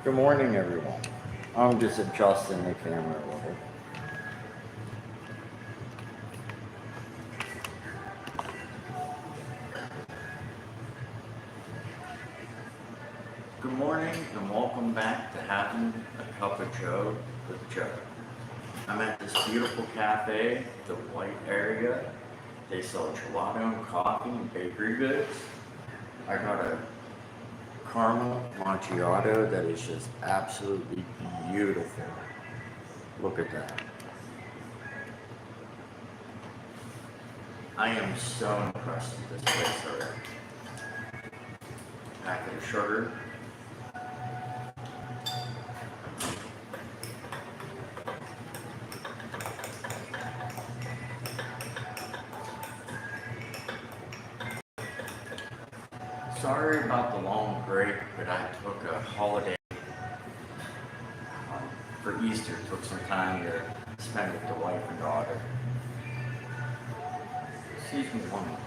Good morning, everyone. I'm just adjusting the camera a little. Good morning and welcome back to Having a Cup of Joe with Joe. I'm at this beautiful cafe, the White Area. They sell gelato and coffee and bakery goods. I got a caramel macchiato that is just absolutely beautiful. Look at that. I am so impressed with this place already. Packet of sugar. Sorry about the long break, but I took a holiday for Easter. Took some time to spend with the wife and daughter. Excuse me one moment.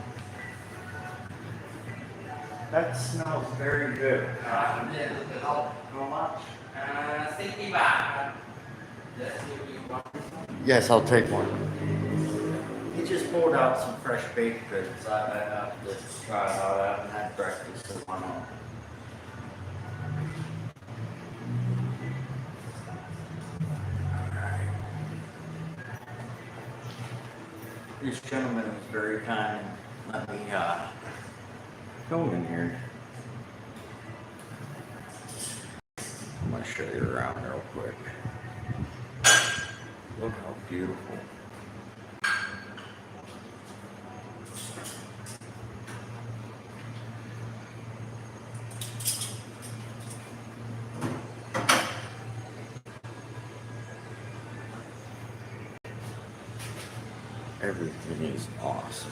That smells very good. How much? 60 baht. Yes, you want Yes, I'll take one. He just pulled out some fresh baked goods. I have to try it out. I haven't had breakfast in one hour. This gentleman was very kind. Let me go in here. I'm gonna show you around real quick. Look how beautiful. Everything is awesome.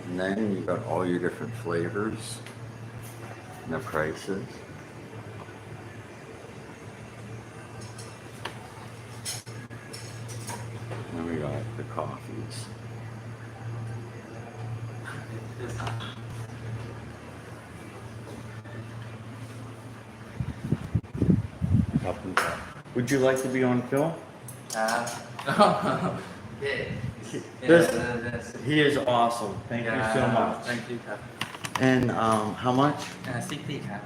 And then you got all your different flavors and the prices. And we got the coffees. Cup and cup. Would you like to be on film? yeah. This, he is awesome. Thank you so much. Thank you. And how much? 60 ครับ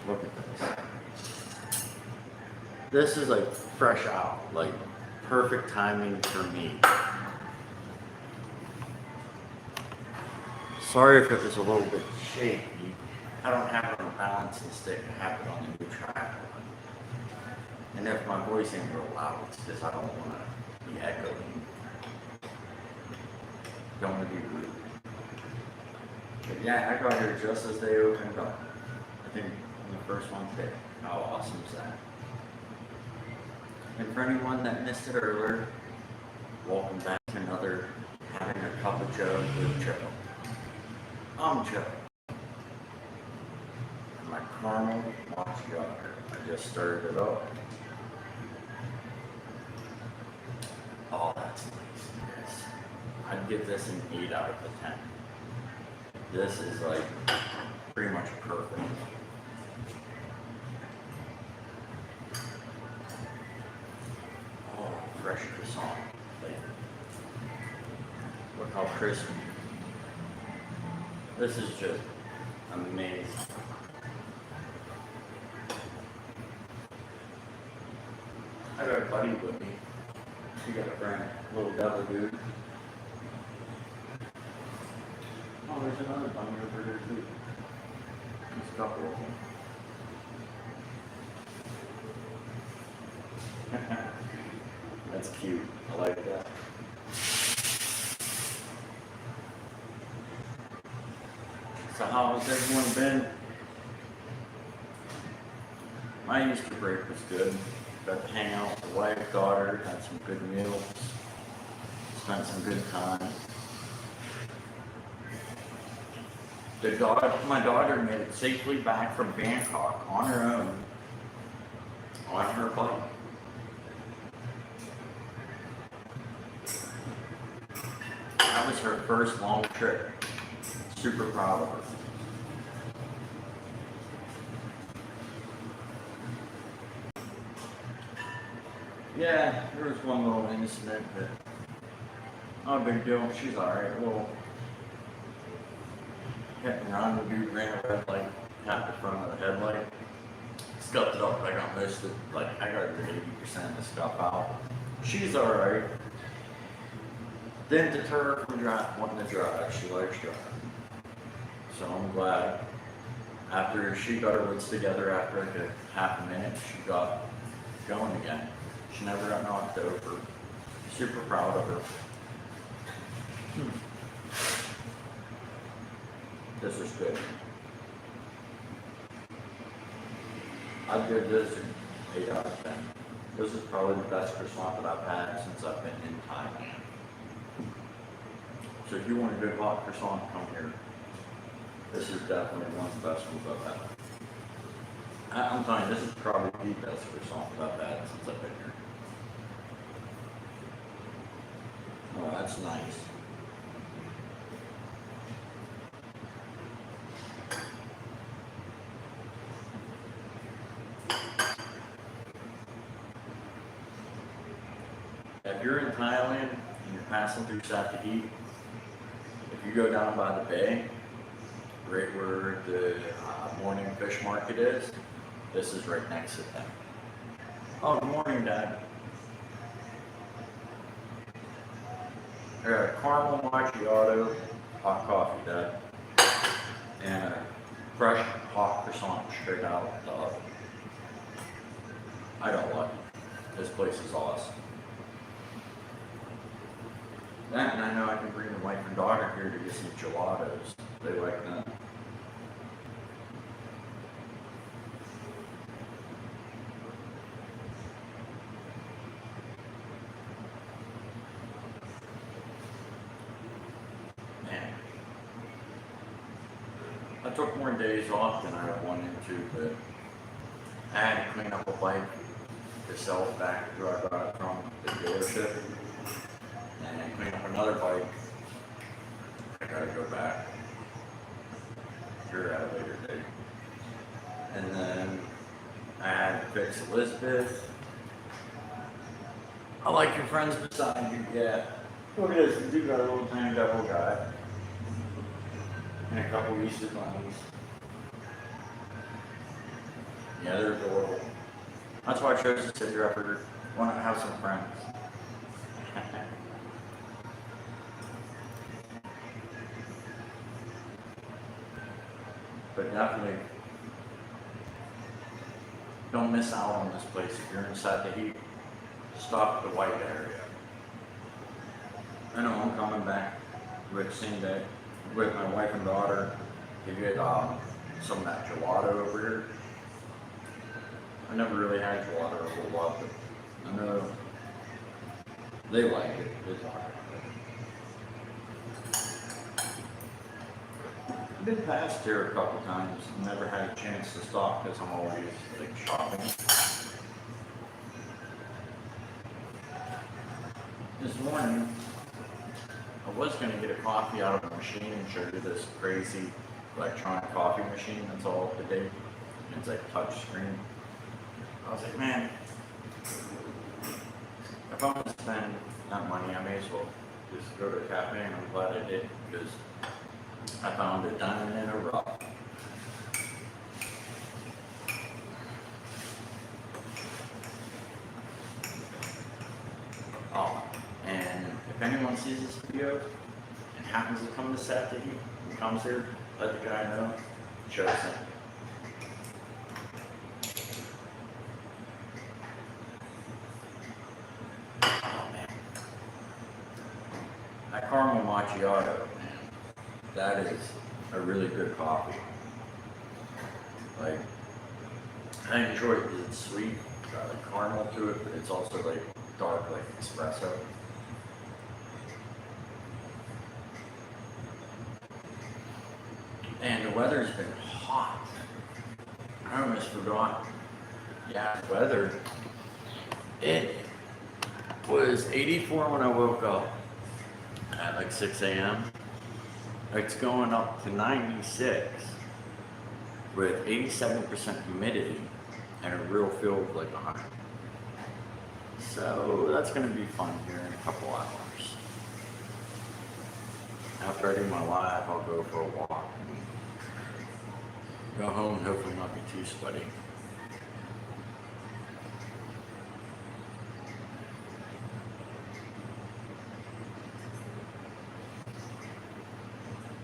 Look at this. This is like fresh out, like perfect timing for me. Sorry if it was a little bit shaky. I don't have it on a balancing stick. I have it on the new tripod. And if my voice ain't real loud, it's because I don't want to be echoing. Don't want to be rude. But yeah, I got here just as they opened up. I think on the first one today. How awesome is that? And for anyone that missed it earlier, welcome back to another Having a Cup of Joe with Joe. I'm Joe. And my caramel macchiato. I just stirred it up. Oh, that's nice. Yes. I'd give this an 8 out of 10. This is like pretty much perfect. Oh, fresh croissant. Like, look how crispy. This is just amazing. I got a buddy with me. You got a friend, little devil dude. Oh, there's another bunny over there too. There's a couple of them. That's cute. I like that. So how has everyone been? My Easter break was good. Got to hang out with the wife, daughter, had some good meals, spent some good time. My daughter made it safely back from Bangkok on her own, on her bike. That was her first long trip. Super proud of her. Yeah, there was one little incident, but not a big deal. She's alright. Well, hit and run, the dude ran a red light, tapped the front of the headlight, scuffed it up. I got most of, like, I got a good 80% of the stuff out. She's alright. Didn't deter her from wanting to drive. She likes driving. So I'm glad. After she got her wits together after like a half a minute, she got going again. She never got knocked over. Super proud of her. This is good. I'd give this an 8 out of 10. This is probably the best croissant that I've had since I've been in Thailand. So if you want a good hot croissant, come here. This is definitely one of the best ones I've had. I'm telling you, this is probably the best croissant that I've had since I've been here. Oh, that's nice. If you're in Thailand and you're passing through Sattahip, if you go down by the bay, right where the morning fish market is, this is right next to them. Oh, good morning, Dad. Caramel macchiato, hot coffee, Dad, and a fresh hot croissant straight out of the oven. I got lucky. This place is awesome. That, and I know I can bring the wife and daughter here to get some gelatos. They like that. Man, I took more days off than I wanted to, but I had to clean up a bike to sell it back to where I got it from the dealership. And then clean up another bike. I gotta go back. Figure out a later date. And then I had to fix Elizabeth. I like your friends beside you, yeah. Look at this, the dude got a little tiny devil guy. And a couple Easter bunnies. Yeah, they're adorable. That's why I chose to sit here after want to have some friends. But definitely don't miss out on this place. If you're inside the heat, stop at the White Area. I know I'm coming back with the same day with my wife and daughter to get some of that gelato over here. I never really had gelato a whole lot, but I know they like it. They talk about it. I've been past here a couple times and never had a chance to stop because I'm always like shopping. This morning, I was going to get a coffee out of the machine and show you this crazy electronic coffee machine that's all up to date. It's like touch screen. I was like, man, if I'm going to spend that money, I may as well just go to a cafe, and I'm glad I did because I found a diamond in a rough. Oh, and if anyone sees this video and happens to come to Sattahip and comes here, let the guy know, show us in. Oh man. That caramel macchiato, man, that is a really good coffee. Like, I enjoy it because it's sweet, got like caramel to it, but it's also like dark, like espresso. And the weather's been hot. I almost forgot. Yeah, the weather. It was 84 when I woke up at like 6 a.m. It's going up to 96 with 87% humidity and a real feel of like 100. So that's going to be fun here in a couple hours. After I do my live, I'll go for a walk and go home and hopefully not be too sweaty.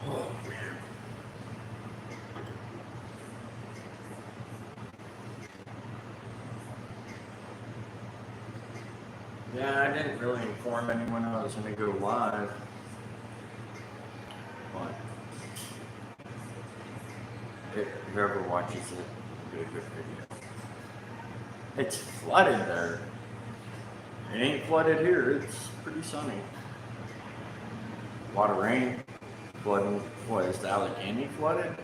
Oh man. Yeah, I didn't really inform anyone I was going to go live. But whoever watches it will do a good video. It's flooded there. It ain't flooded here. It's pretty sunny. A lot of rain. Flooding. What, is the Allegheny flooded?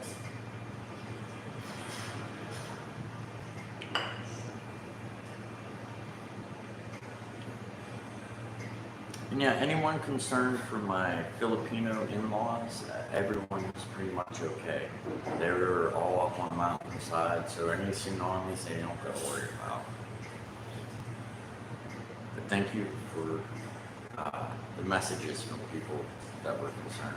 And yeah, anyone concerned for my Filipino in-laws, everyone was pretty much okay. They were all up on the mountainside, so any tsunamis they don't got to worry about. But thank you for the messages from people that were concerned.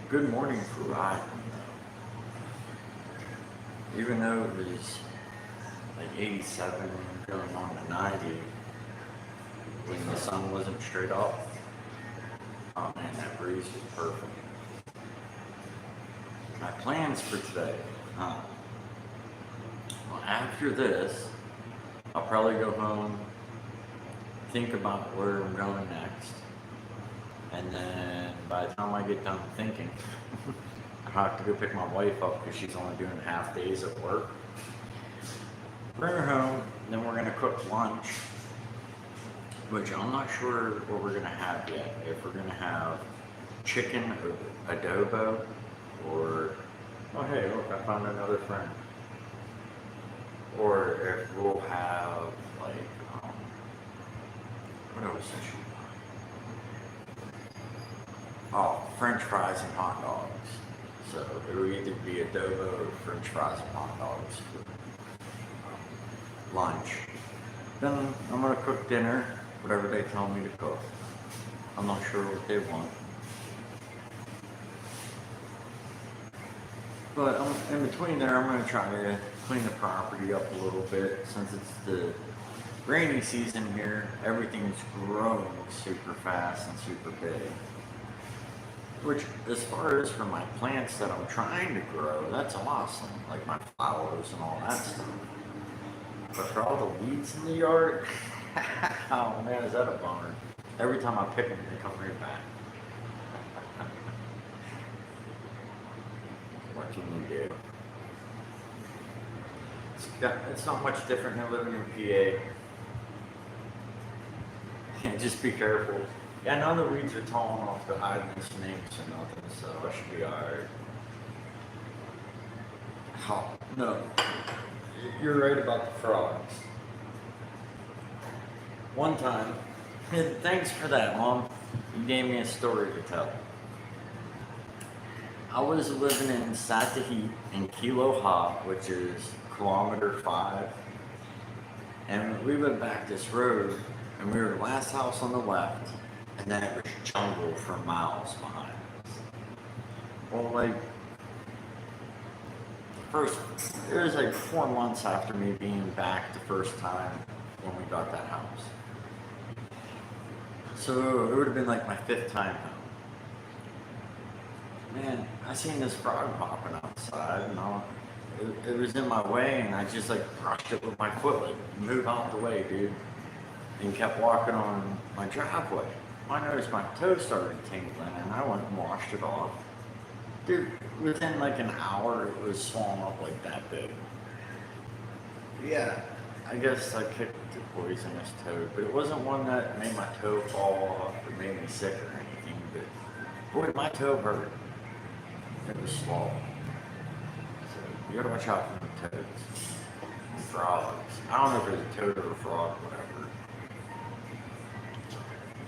Good morning for riding though. Even though it was like 87 going on to 90 when the sun wasn't straight up. Oh man, that breeze was perfect. My plans for today. Well, after this, I'll probably go home, think about where I'm going next. And then by the time I get done thinking, I have to go pick my wife up because she's only doing half days at work. Bring her home, then we're going to cook lunch, which I'm not sure what we're going to have yet. If we're going to have chicken adobo or, oh hey, look, I found another friend. Or if we'll have like, what else is she? Oh, French fries and hot dogs. So it will either be adobo or French fries and hot dogs for lunch. Then I'm gonna cook dinner, whatever they tell me to cook. I'm not sure what they want. But in between there, I'm gonna try to clean the property up a little bit since it's the rainy season here. Everything's growing super fast and super big. Which, as far as for my plants that I'm trying to grow, that's awesome. Like my flowers and all that stuff. But for all the weeds in the yard, oh man, is that a bummer. Every time I pick them, they come right back. What can you do? It's not much different than living in PA. Yeah, just be careful. Yeah, none of the weeds are tall enough to hide in snakes or nothing, so I should be alright. Oh, no. You're right about the frogs. One time, and thanks for that, Mom. You gave me a story to tell. I was living in Sattahip in Kilo Ha, which is kilometer 5. And we went back this road, and we were the last house on the left. And then it was jungle for miles behind us. Well, like, it was like 4 months after me being back the first time when we got that house. So it would have been like my 5th time home. Man, I seen this frog hopping outside and it was in my way and I just like brushed it with my foot, like move out the way, dude. And kept walking on my driveway. I noticed my toe started tingling and I went and washed it off. Dude, within like an hour it was swollen up like that big. Yeah, I guess I kicked the poisonous toad, but it wasn't one that made my toe fall off or made me sick or anything, but boy, my toe hurt. It was swollen. So you gotta watch out for the toads. frogs. I don't know if it's a toad or a frog, whatever.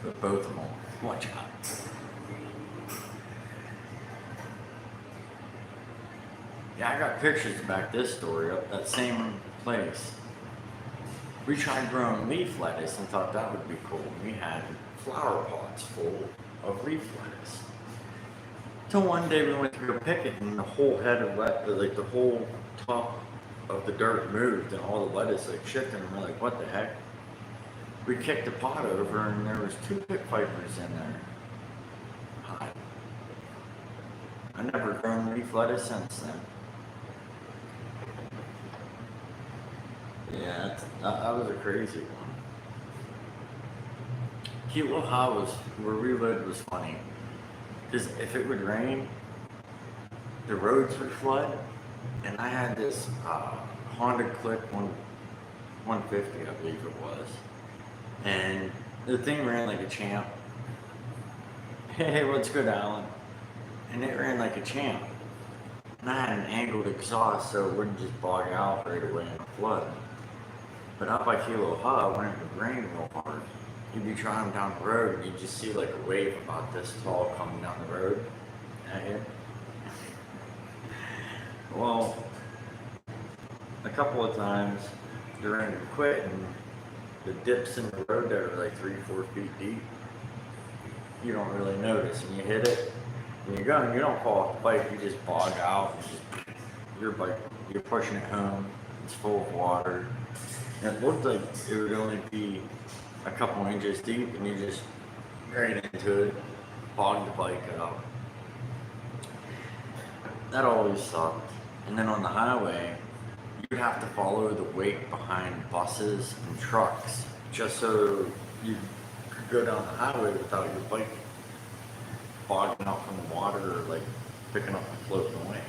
But both of them. Watch out. Yeah, I got pictures to back this story up. That same place. We tried growing leaf lettuce and thought that would be cool. We had flower pots full of leaf lettuce. Till one day we went to go pick it and the whole head of like the whole top of the dirt moved and all the lettuce like shifted and we're like, what the heck? We kicked the pot over and there was 2 pit vipers in there. Hi. I never grown leaf lettuce since then. Yeah, that was a crazy one. Kiloha was, where we lived was funny. Because if it would rain, the roads would flood. And I had this Honda Click 150, I believe it was. And the thing ran like a champ. Hey, what's good, Alan? And it ran like a champ. And I had an angled exhaust so it wouldn't just bog out right away in a flood. But out by Kiloha, when it would rain real hard, you'd be driving down the road and you'd just see like a wave about this tall coming down the road at you. Well, a couple of times the rain would quit and the dips in the road that are like 3-4 feet deep, you don't really notice. And you hit it, and you go and you don't fall off the bike, you just bog out. You're pushing it home, it's full of water. And it looked like it would only be a couple inches deep and you just right into it, bog the bike out. That always sucked. And then on the highway, you'd have to follow the wake behind buses and trucks just so you could go down the highway without your bike bogging out from the water or like picking up and floating away.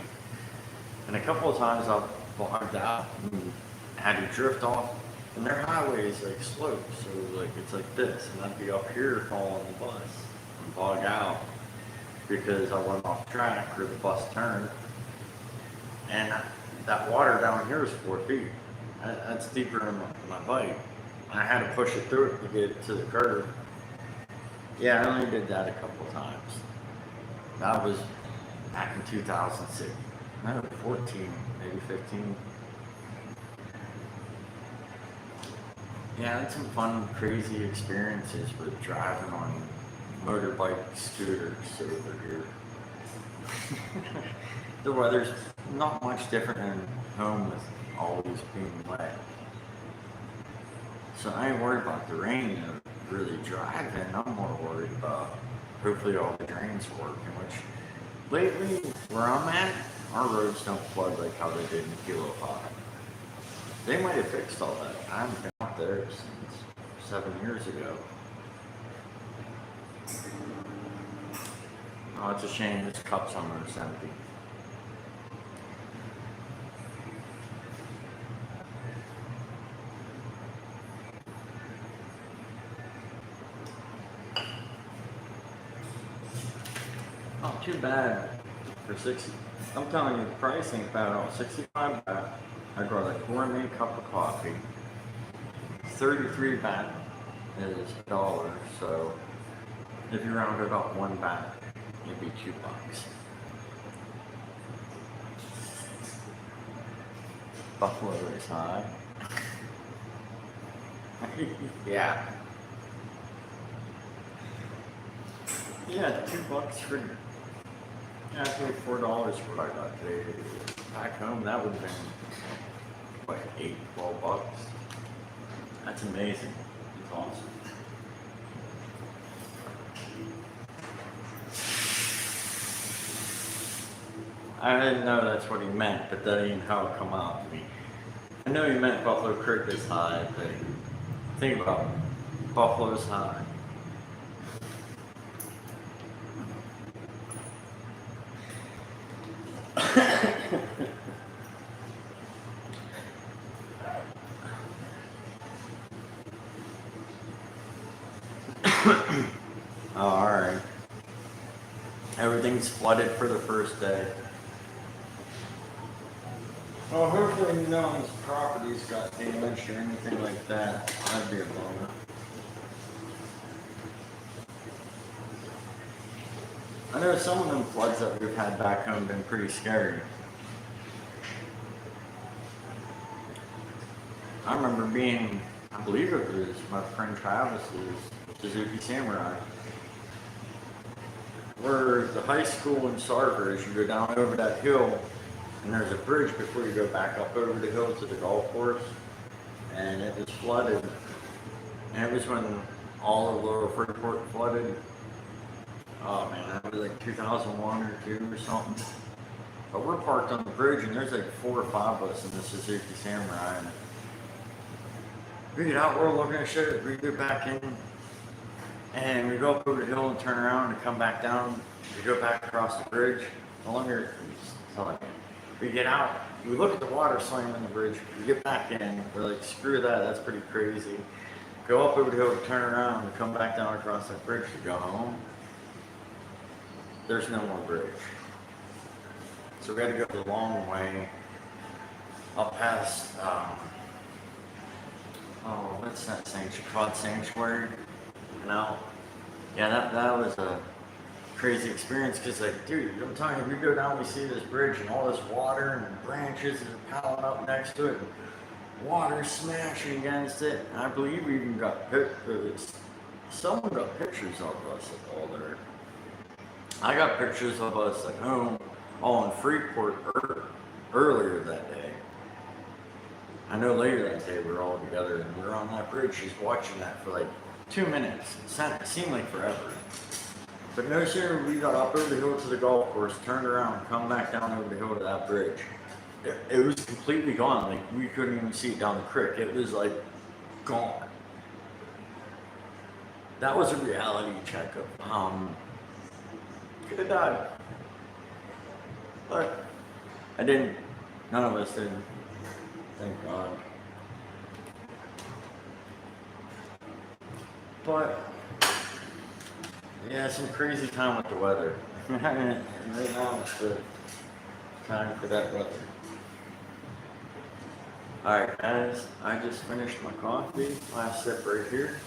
And a couple of times I've bogged out and had to drift off, and their highway is like sloped, so like it's like this, and I'd be up here following the bus and bog out because I went off track where the bus turned, and that water down here is 4 feet. That's deeper than my bike. I had to push it through it to get it to the curb. Yeah, I only did that a couple of times. That was back in 2006. No, 14, maybe 15. Yeah, I had some fun, crazy experiences with driving on motorbike scooters over here. The weather's not much different than home with always being wet. So I ain't worried about the rain really driving. I'm more worried about hopefully all the drains working, which lately where I'm at, our roads don't flood like how they did in Kiloha. They might have fixed all that. I haven't been out there since 7 years ago. Oh, it's a shame this cup's almost empty. Not too bad for 60. I'm telling you, the price ain't bad at all. 65 baht. I got a gourmet cup of coffee. 33 baht is $1. So if you round it up 1 baht, it'd be $2. Buffalo is high. Yeah. Yeah, $2 for. Yeah, I paid $4 for what I got today. Back home, that would have been what, $8-12. That's amazing. It's awesome. I didn't know that's what he meant, but that ain't how it come out to me. I know he meant Buffalo Creek is high, but think about it. Buffalo's high. Oh, alright. Everything's flooded for the first day. Well, hopefully no one's properties got damaged or anything like that. That'd be a bummer. I know some of them floods that we've had back home have been pretty scary. I remember being, I believe it was my friend Travis's Suzuki Samurai. We're the high school in Sarvers, you go down over that hill, and there's a bridge before you go back up over the hill to the golf course, and it was flooded. And it was when all of Lower Freeport flooded. Oh man, that was like 2001 or 2 or something. But we're parked on the bridge, and there's like 4 or 5 of us in the Suzuki Samurai. And we get out, we're looking at shit, we get back in, and we go up over the hill and turn around and come back down. We go back across the bridge. No longer, we get out, we look at the water slamming the bridge, we get back in, we're like, screw that, that's pretty crazy. Go up over the hill, turn around, and come back down across that bridge to go home. There's no more bridge. So we had to go the long way up past, what's that sanctuary called? Sanctuary? No. Yeah, that was a crazy experience because, like, dude, I'm telling you, we go down, we see this bridge and all this water and branches are piling up next to it, and water smashing against it. And I believe we even got someone got pictures of us all there. I got pictures of us at home, all in Freeport earlier that day. I know later that day we were all together and we were on that bridge just watching that for like 2 minutes. It seemed like forever. But no sooner we got up over the hill to the golf course, turned around, come back down over the hill to that bridge. It was completely gone. Like we couldn't even see it down the creek. It was like gone. That was a reality check of could have died. But I didn't. None of us did. Thank God. But yeah, some crazy time with the weather. Right now it's the time for that weather. Alright guys, I just finished my coffee. Last sip right here.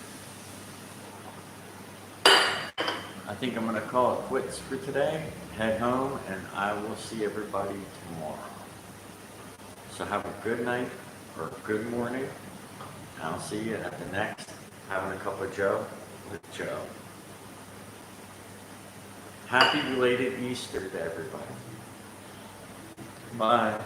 I think I'm gonna call it quits for today, head home, and I will see everybody tomorrow. So have a good night or a good morning. I'll see you at the next Having a Cup of Joe with Joe. Happy belated Easter to everybody. Bye.